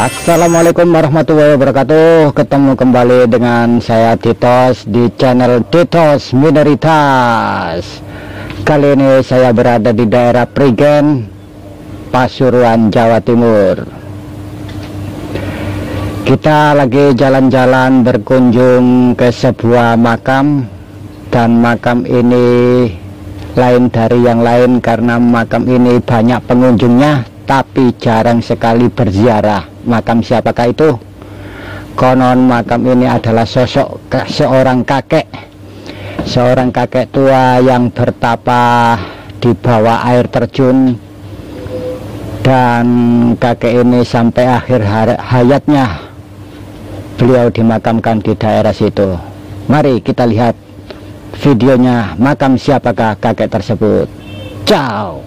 Assalamualaikum warahmatullahi wabarakatuh. Ketemu kembali dengan saya Titos di channel Titos Minoritas. Kali ini saya berada di daerah Prigen, Pasuruan, Jawa Timur. Kita lagi jalan-jalan berkunjung ke sebuah makam, dan makam ini lain dari yang lain karena makam ini banyak pengunjungnya tapi jarang sekali berziarah. Makam siapakah itu? Konon makam ini adalah sosok seorang kakek tua yang bertapa di bawah air terjun, dan kakek ini sampai akhir hayatnya beliau dimakamkan di daerah situ. Mari kita lihat videonya, makam siapakah kakek tersebut. Ciao.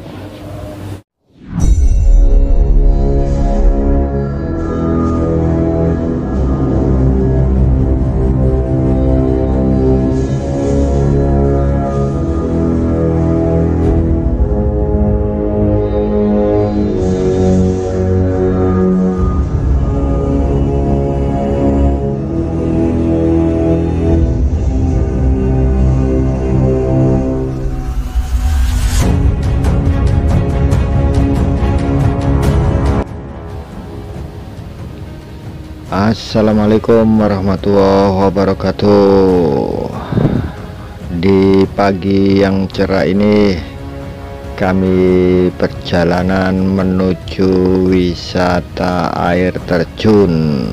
Assalamualaikum warahmatullahi wabarakatuh. Di pagi yang cerah ini kami perjalanan menuju wisata air terjun.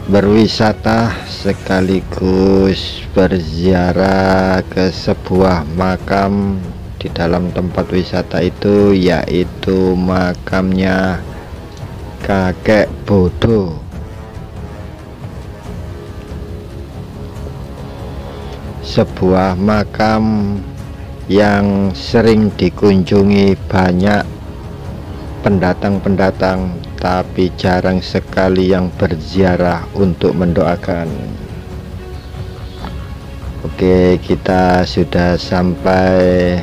Berwisata sekaligus berziarah ke sebuah makam di dalam tempat wisata itu, yaitu makamnya kakek Bodo. Sebuah makam yang sering dikunjungi banyak pendatang-pendatang, tapi jarang sekali yang berziarah untuk mendoakan. Oke, kita sudah sampai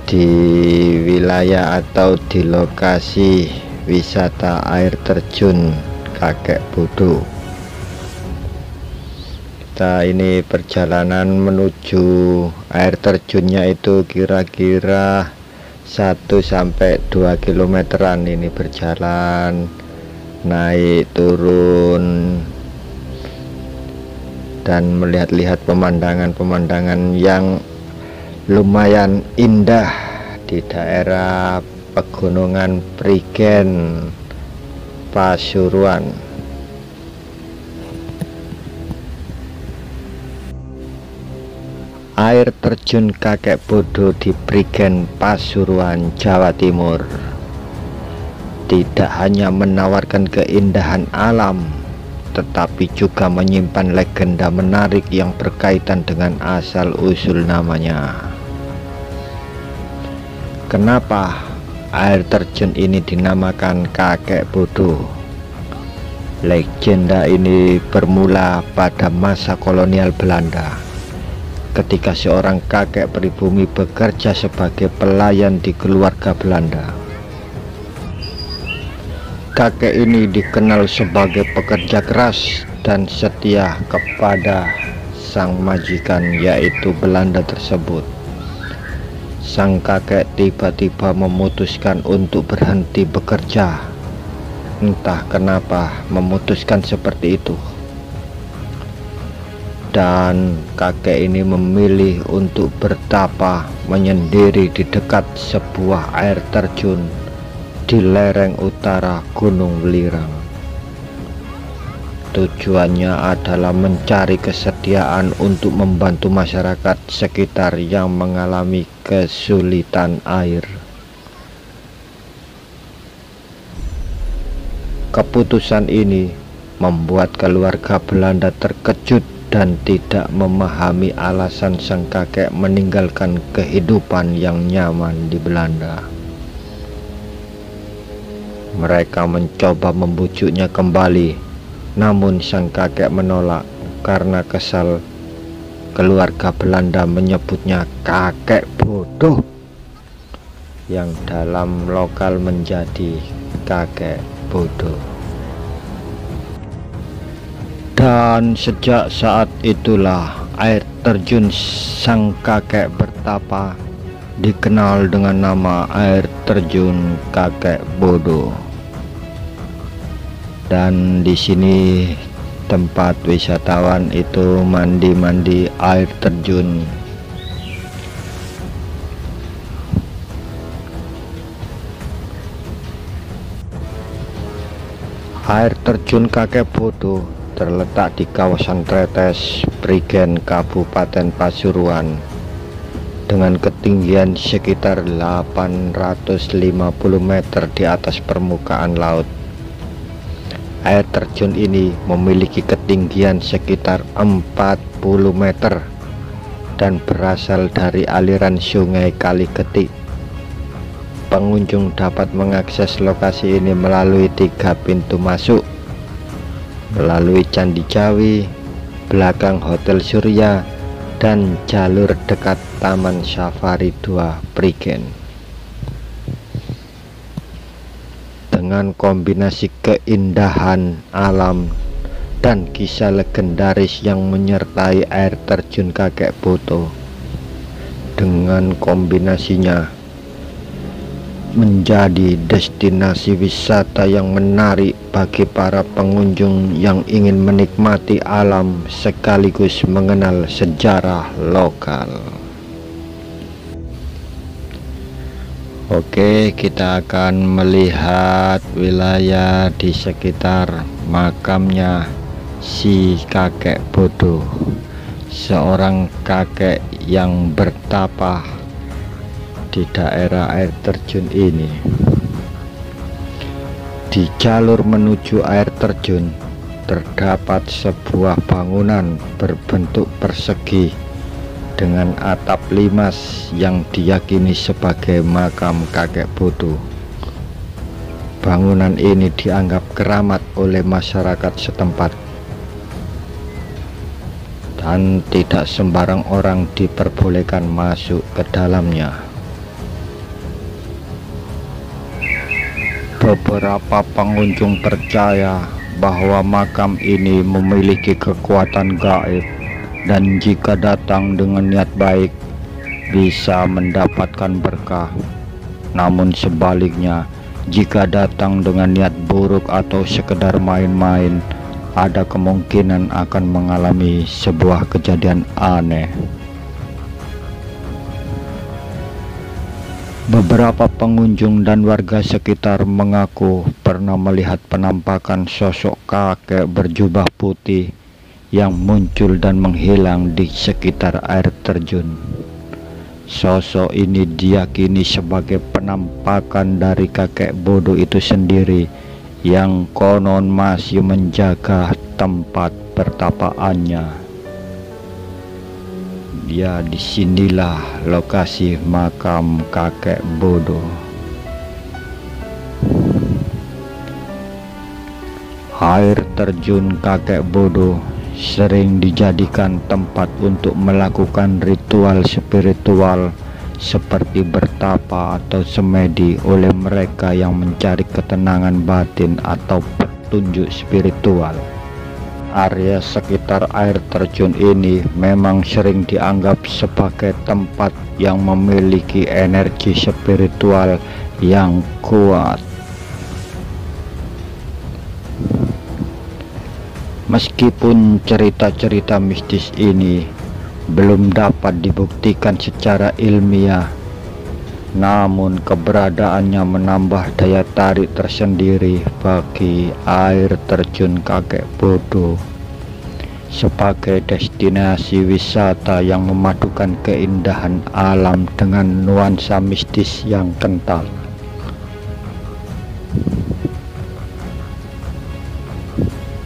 di wilayah atau di lokasi wisata air terjun kakek Bodo. Kita ini perjalanan menuju air terjunnya itu kira-kira 1-2 kilometeran. Ini berjalan naik turun dan melihat-lihat pemandangan-pemandangan yang lumayan indah di daerah pegunungan Prigen, Pasuruan. Air terjun kakek Bodo di Prigen, Pasuruan, Jawa Timur tidak hanya menawarkan keindahan alam, tetapi juga menyimpan legenda menarik yang berkaitan dengan asal-usul namanya. Kenapa air terjun ini dinamakan kakek Bodo? Legenda ini bermula pada masa kolonial Belanda, ketika seorang kakek pribumi bekerja sebagai pelayan di keluarga Belanda. Kakek ini dikenal sebagai pekerja keras dan setia kepada sang majikan, yaitu Belanda tersebut. Sang kakek tiba-tiba memutuskan untuk berhenti bekerja. Entah kenapa memutuskan seperti itu. Dan kakek ini memilih untuk bertapa menyendiri di dekat sebuah air terjun di lereng utara Gunung Welirang. Tujuannya adalah mencari kesediaan untuk membantu masyarakat sekitar yang mengalami kesulitan air. Keputusan ini membuat keluarga Belanda terkejut dan tidak memahami alasan sang kakek meninggalkan kehidupan yang nyaman di Belanda. Mereka mencoba membujuknya kembali, namun sang kakek menolak karena kesal keluarga Belanda menyebutnya kakek bodoh. yang dalam lokal menjadi kakek bodoh. Dan sejak saat itulah air terjun sang kakek bertapa dikenal dengan nama air terjun kakek bodoh. Dan di sini tempat wisatawan itu mandi-mandi air terjun. Air terjun kakek bodoh terletak di kawasan Tretes, Prigen, Kabupaten Pasuruan, dengan ketinggian sekitar 850 meter di atas permukaan laut. Air terjun ini memiliki ketinggian sekitar 40 meter dan berasal dari aliran sungai Kaliketik. Pengunjung dapat mengakses lokasi ini melalui 3 pintu masuk, melalui Candi Jawi, belakang Hotel Surya, dan jalur dekat Taman Safari 2 Prigen. Dengan kombinasi keindahan alam dan kisah legendaris yang menyertai air terjun kakek bodoh, dengan kombinasinya menjadi destinasi wisata yang menarik bagi para pengunjung yang ingin menikmati alam sekaligus mengenal sejarah lokal. Oke, kita akan melihat wilayah di sekitar makamnya si kakek bodoh, seorang kakek yang bertapa di daerah air terjun ini. Di jalur menuju air terjun terdapat sebuah bangunan berbentuk persegi dengan atap limas yang diyakini sebagai makam kakek bodoh. Bangunan ini dianggap keramat oleh masyarakat setempat dan tidak sembarang orang diperbolehkan masuk ke dalamnya. Beberapa pengunjung percaya bahwa makam ini memiliki kekuatan gaib dan jika datang dengan niat baik bisa mendapatkan berkah. Namun sebaliknya, jika datang dengan niat buruk atau sekedar main-main, ada kemungkinan akan mengalami sebuah kejadian aneh. Beberapa pengunjung dan warga sekitar mengaku pernah melihat penampakan sosok kakek berjubah putih yang muncul dan menghilang di sekitar air terjun. Sosok ini diyakini sebagai penampakan dari kakek bodoh itu sendiri yang konon masih menjaga tempat pertapaannya. Ya, disinilah lokasi makam kakek bodoh. Air terjun kakek bodoh sering dijadikan tempat untuk melakukan ritual spiritual seperti bertapa atau semedi oleh mereka yang mencari ketenangan batin atau petunjuk spiritual. Area sekitar air terjun ini memang sering dianggap sebagai tempat yang memiliki energi spiritual yang kuat. Meskipun cerita-cerita mistis ini belum dapat dibuktikan secara ilmiah, namun keberadaannya menambah daya tarik tersendiri bagi air terjun kakek bodoh sebagai destinasi wisata yang memadukan keindahan alam dengan nuansa mistis yang kental.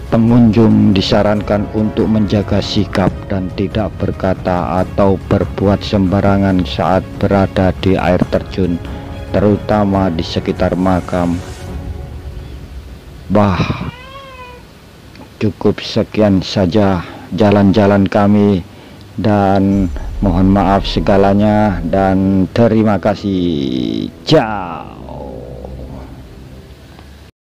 Pengunjung disarankan untuk menjaga sikap dan tidak berkata atau berbuat sembarangan saat berada di air terjun, terutama di sekitar makam. Cukup sekian saja jalan-jalan kami dan Mohon maaf segalanya dan terima kasih. Ciao.